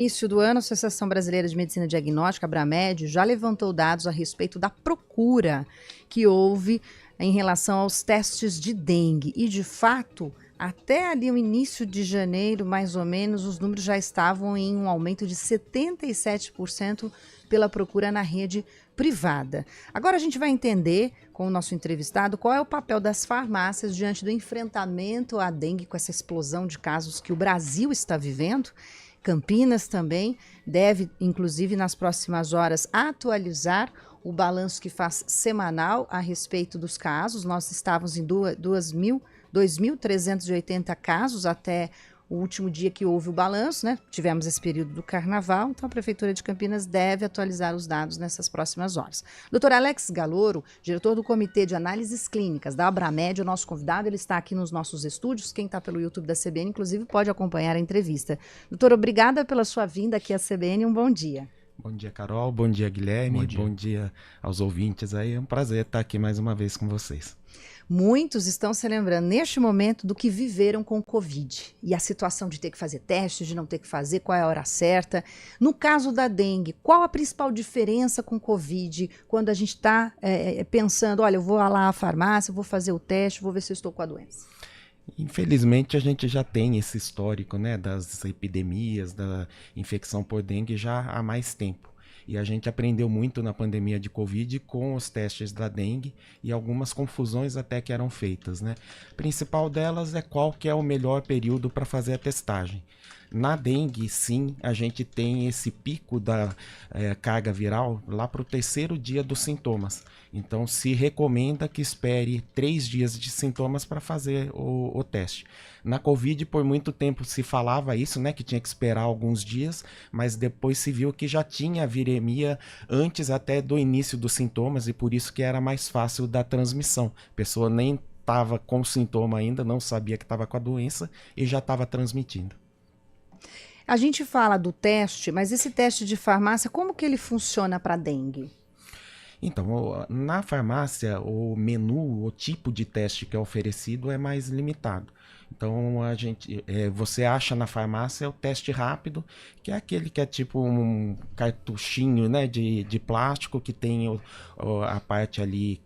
Início do ano, a Associação Brasileira de Medicina Diagnóstica, Abramed, já levantou dados a respeito da procura que houve em relação aos testes de dengue. E, de fato, até ali o início de janeiro, mais ou menos, os números já estavam em um aumento de 77% pela procura na rede privada. Agora a gente vai entender com o nosso entrevistado qual é o papel das farmácias diante do enfrentamento à dengue com essa explosão de casos que o Brasil está vivendo. Campinas também deve, inclusive, nas próximas horas, atualizar o balanço que faz semanal a respeito dos casos. Nós estávamos em 2.380 casos até o último dia que houve o balanço, né? Tivemos esse período do carnaval, então a Prefeitura de Campinas deve atualizar os dados nessas próximas horas. Dr. Alex Galouro, diretor do Comitê de Análises Clínicas da Abramed, o nosso convidado, ele está aqui nos nossos estúdios. Quem está pelo YouTube da CBN, inclusive, pode acompanhar a entrevista. Doutor, obrigada pela sua vinda aqui à CBN, um bom dia. Bom dia, Carol. Bom dia, Guilherme. Bom dia aos ouvintes aí. É um prazer estar aqui mais uma vez com vocês. Muitos estão se lembrando, neste momento, do que viveram com o Covid. E a situação de ter que fazer testes, de não ter que fazer, qual é a hora certa. No caso da dengue, qual a principal diferença com o Covid, quando a gente está pensando, olha, eu vou lá à farmácia, vou fazer o teste, vou ver se eu estou com a doença? Infelizmente, a gente já tem esse histórico, né, das epidemias, da infecção por dengue já há mais tempo. E a gente aprendeu muito na pandemia de Covid com os testes da dengue e algumas confusões até que eram feitas, né? A principal delas é qual que é o melhor período para fazer a testagem. Na dengue, sim, a gente tem esse pico da carga viral lá para o 3º dia dos sintomas. Então, se recomenda que espere 3 dias de sintomas para fazer o teste. Na Covid, por muito tempo se falava isso, né, que tinha que esperar alguns dias, mas depois se viu que já tinha viremia antes até do início dos sintomas e por isso que era mais fácil da transmissão. A pessoa nem estava com sintoma ainda, não sabia que estava com a doença e já estava transmitindo. A gente fala do teste, mas esse teste de farmácia, como que ele funciona para dengue? Então, na farmácia, o menu, o tipo de teste que é oferecido é mais limitado. Então, você acha na farmácia o teste rápido, que é aquele que é tipo um cartuchinho, né, de plástico que tem a parte ali,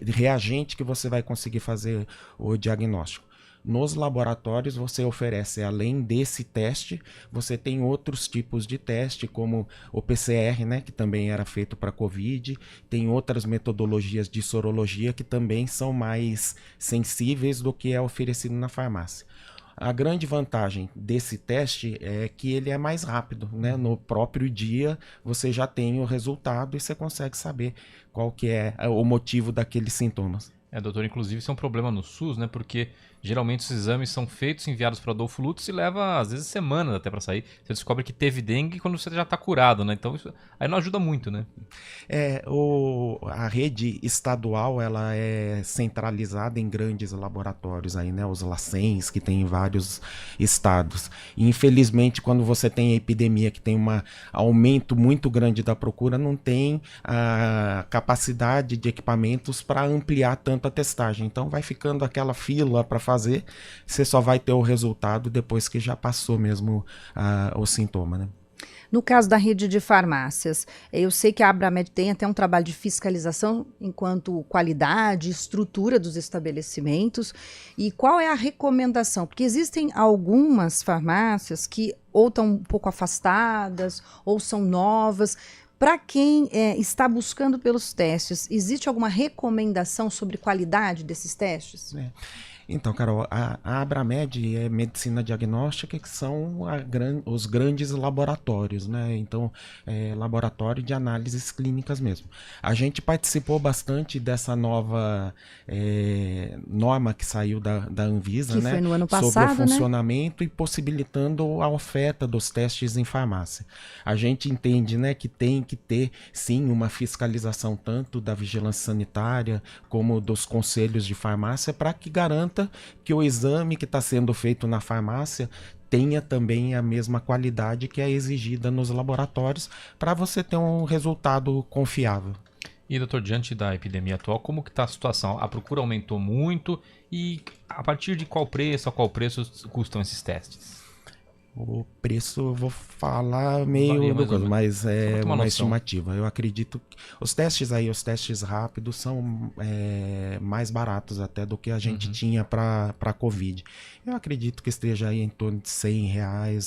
reagente que você vai conseguir fazer o diagnóstico. Nos laboratórios você oferece, além desse teste, você tem outros tipos de teste, como o PCR, né, que também era feito para COVID, tem outras metodologias de sorologia que também são mais sensíveis do que é oferecido na farmácia. A grande vantagem desse teste é que ele é mais rápido, né? No próprio dia você já tem o resultado e você consegue saber qual que é o motivo daqueles sintomas. Doutor, inclusive isso é um problema no SUS, né? Porque geralmente os exames são feitos, enviados para Adolfo Lutz e leva às vezes semanas até para sair. Você descobre que teve dengue quando você já está curado, né? Então isso aí não ajuda muito, né? A rede estadual ela é centralizada em grandes laboratórios aí, né? Os LACENs, que tem em vários estados. E, infelizmente, quando você tem a epidemia que tem um aumento muito grande da procura, não tem a capacidade de equipamentos para ampliar tanto a testagem. Então vai ficando aquela fila para fazer, você só vai ter o resultado depois que já passou mesmo o sintoma, né? No caso da rede de farmácias, eu sei que a Abramed tem até um trabalho de fiscalização enquanto qualidade, estrutura dos estabelecimentos. E qual é a recomendação? Porque existem algumas farmácias que ou estão um pouco afastadas ou são novas. Para quem está buscando pelos testes, existe alguma recomendação sobre qualidade desses testes? Então, Carol, a Abramed é medicina diagnóstica, que são os grandes laboratórios, né? Então, laboratório de análises clínicas mesmo. A gente participou bastante dessa nova norma que saiu da Anvisa, que né? Foi no ano passado, sobre o funcionamento, né? E possibilitando a oferta dos testes em farmácia. A gente entende, né, que tem que ter, sim, uma fiscalização tanto da vigilância sanitária como dos conselhos de farmácia para que garanta que o exame que está sendo feito na farmácia tenha também a mesma qualidade que é exigida nos laboratórios para você ter um resultado confiável. E, doutor, diante da epidemia atual, como que está a situação? A procura aumentou muito e a partir de qual preço, a qual preço custam esses testes? O preço eu vou falar meio Varia do mais ou coisa, menos. mas Só pra é ter uma uma noção. estimativa. Eu acredito que os testes rápidos são mais baratos até do que a gente tinha para Covid. Eu acredito que esteja aí em torno de R$ 100,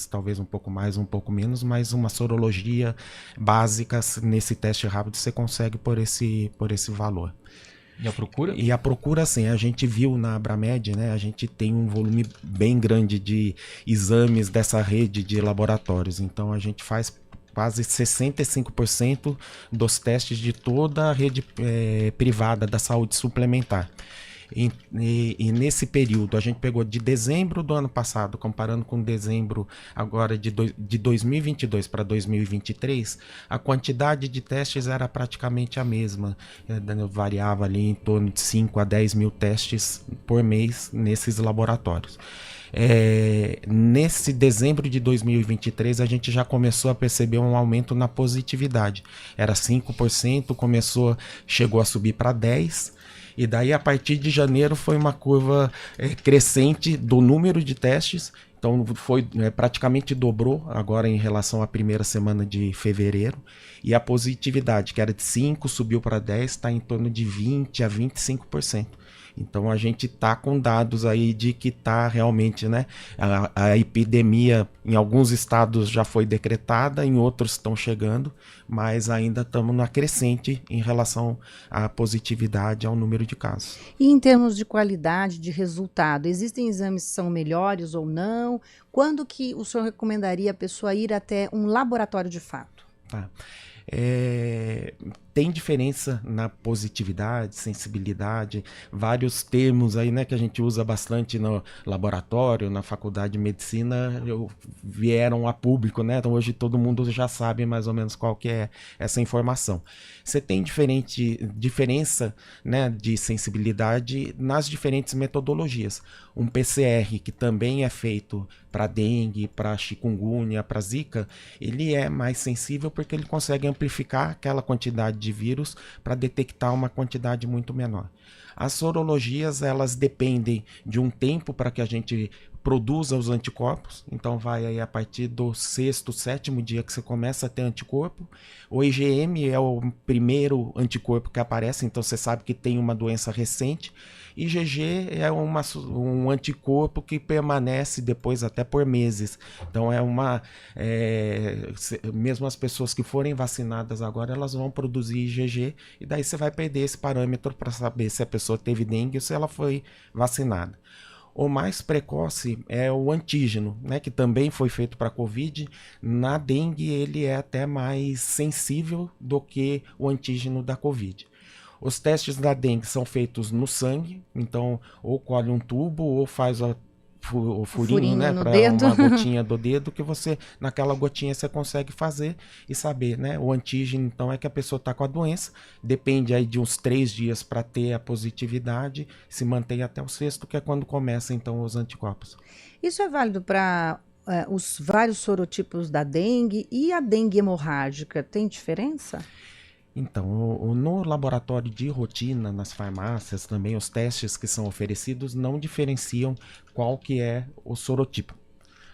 talvez um pouco mais, um pouco menos, mas uma sorologia básica nesse teste rápido você consegue por esse valor. E a procura? E a procura, assim, a gente viu na Abramed, né? A gente tem um volume bem grande de exames dessa rede de laboratórios. Então, a gente faz quase 65% dos testes de toda a rede privada da saúde suplementar. E nesse período, a gente pegou de dezembro do ano passado, comparando com dezembro agora de 2022 para 2023, a quantidade de testes era praticamente a mesma. Variava ali em torno de 5 a 10 mil testes por mês nesses laboratórios. Nesse dezembro de 2023 a gente já começou a perceber um aumento na positividade. Era 5%, chegou a subir para 10%. E daí, a partir de janeiro, foi uma curva crescente do número de testes. Então, praticamente dobrou agora em relação à primeira semana de fevereiro. E a positividade, que era de 5%, subiu para 10%, está em torno de 20% a 25%. Então, a gente está com dados aí de que está realmente, né? A epidemia em alguns estados já foi decretada, em outros estão chegando, mas ainda estamos na crescente em relação à positividade, ao número de casos. E em termos de qualidade de resultado, existem exames que são melhores ou não? Quando que o senhor recomendaria a pessoa ir até um laboratório de fato? Tá. Tem diferença na positividade, sensibilidade, vários termos aí, né, que a gente usa bastante no laboratório, na faculdade de medicina, vieram a público, né? Então hoje todo mundo já sabe mais ou menos qual que é essa informação. Você tem diferença, né, de sensibilidade nas diferentes metodologias. Um PCR que também é feito para dengue, para chikungunya, para zika, ele é mais sensível porque ele consegue amplificar aquela quantidade de vírus para detectar uma quantidade muito menor. As sorologias, elas dependem de um tempo para que a gente produza os anticorpos, então vai aí a partir do 6º, 7º dia que você começa a ter anticorpo. O IgM é o primeiro anticorpo que aparece, então você sabe que tem uma doença recente. IgG é um anticorpo que permanece depois até por meses. Então mesmo as pessoas que forem vacinadas agora, elas vão produzir IgG e daí você vai perder esse parâmetro para saber se a pessoa teve dengue ou se ela foi vacinada. O mais precoce é o antígeno, né, que também foi feito para Covid. Na dengue ele é até mais sensível do que o antígeno da Covid. Os testes da dengue são feitos no sangue, então ou colhe um tubo ou faz o furinho, né, para uma gotinha do dedo, que naquela gotinha você consegue fazer e saber, né? O antígeno, então, é que a pessoa está com a doença, depende aí de uns 3 dias para ter a positividade, se mantém até o 6º, que é quando começa, então, os anticorpos. Isso é válido para os vários sorotipos da dengue e a dengue hemorrágica, tem diferença? Então, no laboratório de rotina, nas farmácias, também os testes que são oferecidos não diferenciam qual que é o sorotipo.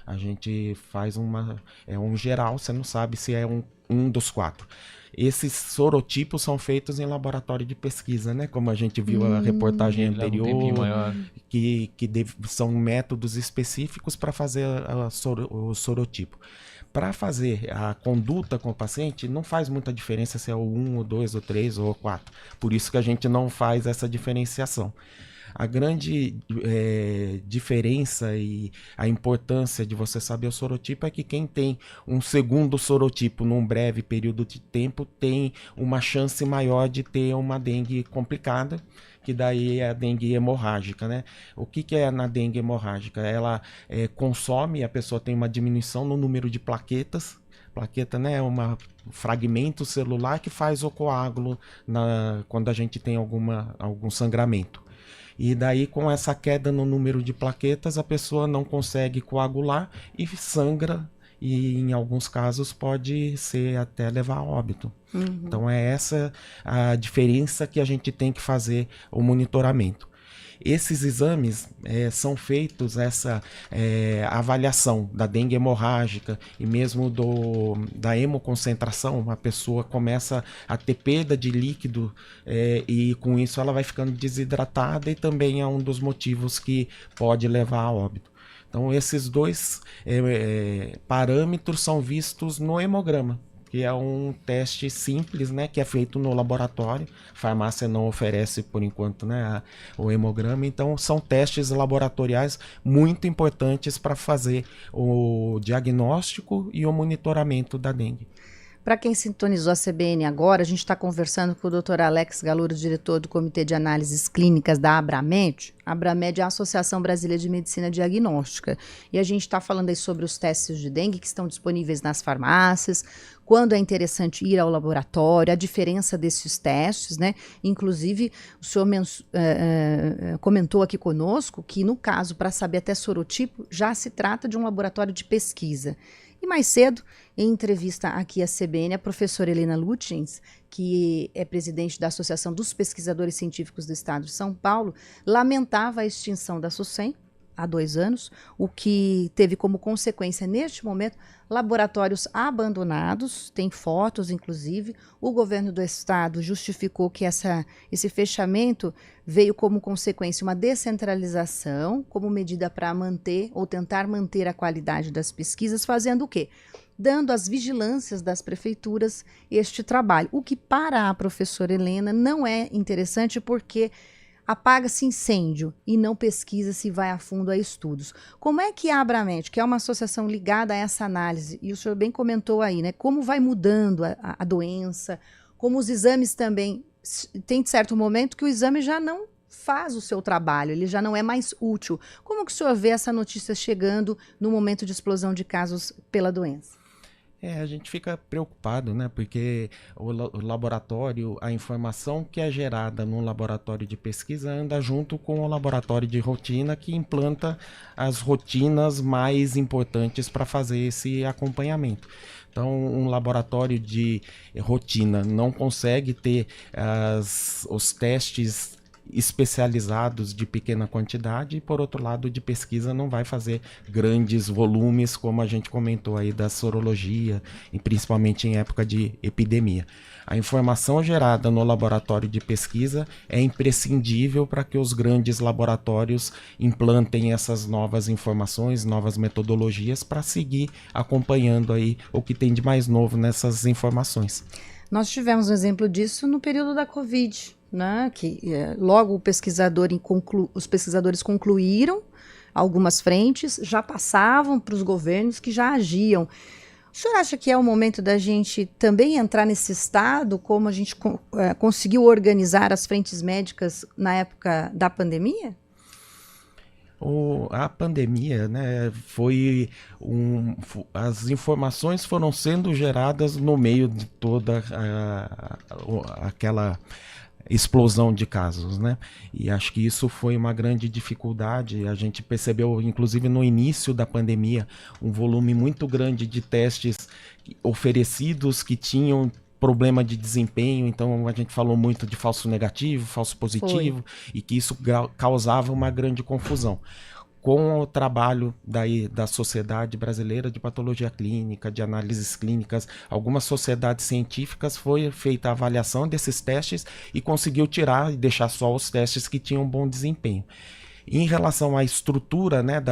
A gente faz um geral, você não sabe se é um dos 4. Esses sorotipos são feitos em laboratório de pesquisa, né? Como a gente viu a reportagem anterior, que são métodos específicos para fazer o sorotipo. Para fazer a conduta com o paciente, não faz muita diferença se é o 1, o 2, o 3 ou o 4. Por isso que a gente não faz essa diferenciação. A grande diferença e a importância de você saber o sorotipo é que quem tem um segundo sorotipo num breve período de tempo tem uma chance maior de ter uma dengue complicada, que daí é a dengue hemorrágica, né? O que é na dengue hemorrágica? Ela consome, a pessoa tem uma diminuição no número de plaquetas. Plaqueta, né, é um fragmento celular que faz o coágulo quando a gente tem algum sangramento. E daí, com essa queda no número de plaquetas, a pessoa não consegue coagular e sangra, e em alguns casos pode ser até levar a óbito. Então é essa a diferença que a gente tem que fazer o monitoramento. Esses exames são feitos essa avaliação da dengue hemorrágica e mesmo da hemoconcentração. A pessoa começa a ter perda de líquido e com isso ela vai ficando desidratada e também é um dos motivos que pode levar a óbito. Então esses dois parâmetros são vistos no hemograma, que é um teste simples, né, que é feito no laboratório. A farmácia não oferece, por enquanto, né, o hemograma. Então, são testes laboratoriais muito importantes para fazer o diagnóstico e o monitoramento da dengue. Para quem sintonizou a CBN agora, a gente está conversando com o Dr. Alex Galluro, diretor do Comitê de Análises Clínicas da Abramed. A Abramed é a Associação Brasileira de Medicina Diagnóstica. E a gente está falando aí sobre os testes de dengue que estão disponíveis nas farmácias, quando é interessante ir ao laboratório, a diferença desses testes, né? Inclusive, o senhor comentou aqui conosco que, no caso, para saber até sorotipo, já se trata de um laboratório de pesquisa. E mais cedo, em entrevista aqui à CBN, a professora Helena Lutjens, que é presidente da Associação dos Pesquisadores Científicos do Estado de São Paulo, lamentava a extinção da SUSEM há 2 anos, o que teve como consequência, neste momento, laboratórios abandonados, tem fotos, inclusive. O governo do estado justificou que esse fechamento veio como consequência uma descentralização, como medida para manter ou tentar manter a qualidade das pesquisas, fazendo o quê? Dando às vigilâncias das prefeituras este trabalho, o que para a professora Helena não é interessante porque apaga-se incêndio e não pesquisa-se e vai a fundo a estudos. Como é que a Abramed, que é uma associação ligada a essa análise, e o senhor bem comentou aí, né, como vai mudando a doença, como os exames também, tem certo momento que o exame já não faz o seu trabalho, ele já não é mais útil. Como que o senhor vê essa notícia chegando no momento de explosão de casos pela doença? A gente fica preocupado, né? Porque o laboratório, a informação que é gerada no laboratório de pesquisa anda junto com o laboratório de rotina que implanta as rotinas mais importantes para fazer esse acompanhamento. Então, um laboratório de rotina não consegue ter os testes especializados de pequena quantidade e, por outro lado, de pesquisa não vai fazer grandes volumes, como a gente comentou aí da sorologia, e principalmente em época de epidemia. A informação gerada no laboratório de pesquisa é imprescindível para que os grandes laboratórios implantem essas novas informações, novas metodologias para seguir acompanhando aí o que tem de mais novo nessas informações. Nós tivemos um exemplo disso no período da Covid, né, que logo os pesquisadores concluíram algumas frentes, já passavam para os governos que já agiam. O senhor acha que é o momento da gente também entrar nesse estado, como a gente conseguiu organizar as frentes médicas na época da pandemia? A pandemia, né, as informações foram sendo geradas no meio de toda aquela explosão de casos, né? E acho que isso foi uma grande dificuldade. A gente percebeu, inclusive no início da pandemia, um volume muito grande de testes oferecidos que tinham problema de desempenho, então a gente falou muito de falso negativo, falso positivo, e que isso causava uma grande confusão. Com o trabalho da Sociedade Brasileira de Patologia Clínica, de Análises Clínicas, algumas sociedades científicas, foi feita a avaliação desses testes e conseguiu tirar e deixar só os testes que tinham bom desempenho. Em relação à estrutura, né,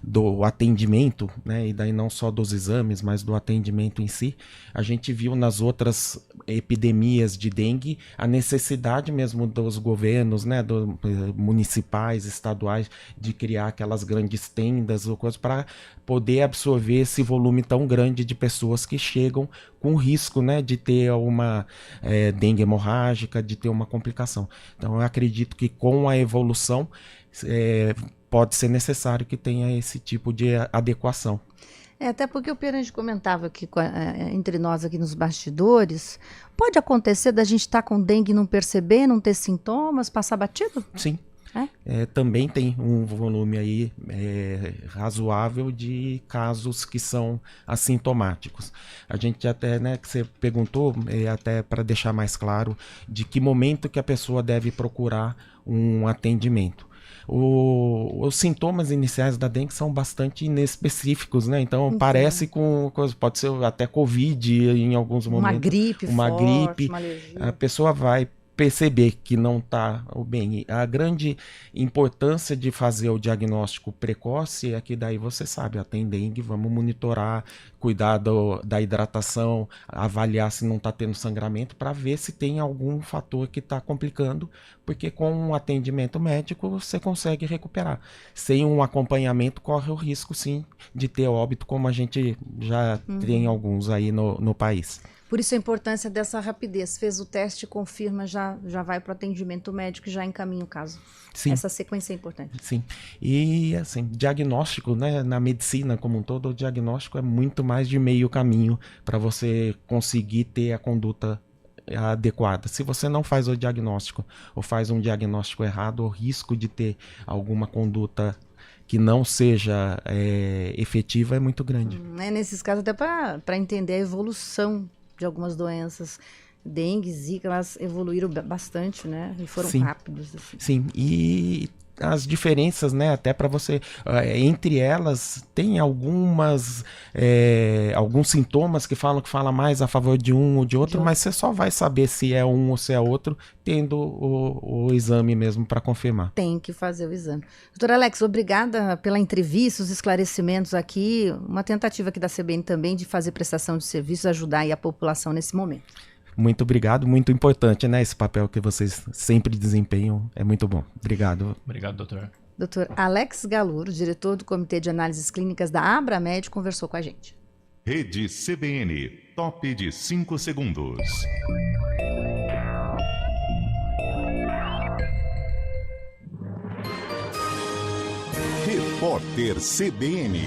do atendimento, né, e daí não só dos exames, mas do atendimento em si, a gente viu nas outras epidemias de dengue a necessidade mesmo dos governos, né, municipais, estaduais, de criar aquelas grandes tendas ou coisas para poder absorver esse volume tão grande de pessoas que chegam com risco, né, de ter uma dengue hemorrágica, de ter uma complicação. Então eu acredito que com a evolução pode ser necessário que tenha esse tipo de adequação. Até porque o Perante comentava aqui entre nós aqui nos bastidores, pode acontecer da gente estar com dengue e não perceber, não ter sintomas, passar batido? Sim. também tem um volume aí razoável de casos que são assintomáticos. A gente até, né, que você perguntou, até para deixar mais claro, de que momento que a pessoa deve procurar um atendimento. Os sintomas iniciais da dengue são bastante inespecíficos, né? Então parece com coisa, pode ser até Covid em alguns momentos. Uma gripe, uma alergia. A pessoa vai perceber que não está bem. A grande importância de fazer o diagnóstico precoce é que daí você sabe, tem dengue, vamos monitorar, cuidar da hidratação, avaliar se não está tendo sangramento para ver se tem algum fator que está complicando, porque com um atendimento médico você consegue recuperar. Sem um acompanhamento corre o risco sim de ter óbito, como a gente já tem alguns aí no país. Por isso a importância dessa rapidez. Fez o teste, confirma, já vai para o atendimento médico e já encaminha o caso. Sim. Essa sequência é importante. Sim. E assim, diagnóstico, né, na medicina como um todo, o diagnóstico é muito mais de meio caminho para você conseguir ter a conduta adequada. Se você não faz o diagnóstico ou faz um diagnóstico errado, o risco de ter alguma conduta que não seja efetiva é muito grande. Nesses casos, até para entender a evolução de algumas doenças, dengue, zika, elas evoluíram bastante, né? E foram rápidos. Assim. Sim, e as diferenças, né? Até para você, entre elas, tem alguns sintomas que fala mais a favor de um ou de outro, mas você só vai saber se é um ou se é outro tendo o exame mesmo para confirmar. Tem que fazer o exame. Doutora Alex, obrigada pela entrevista, os esclarecimentos aqui, uma tentativa aqui da CBN também de fazer prestação de serviços, ajudar aí a população nesse momento. Muito obrigado, muito importante, né? Esse papel que vocês sempre desempenham é muito bom. Obrigado. Obrigado, doutor. Doutor Alex Galuro, diretor do Comitê de Análises Clínicas da Abramed, conversou com a gente. Rede CBN, top de 5 segundos. Repórter CBN.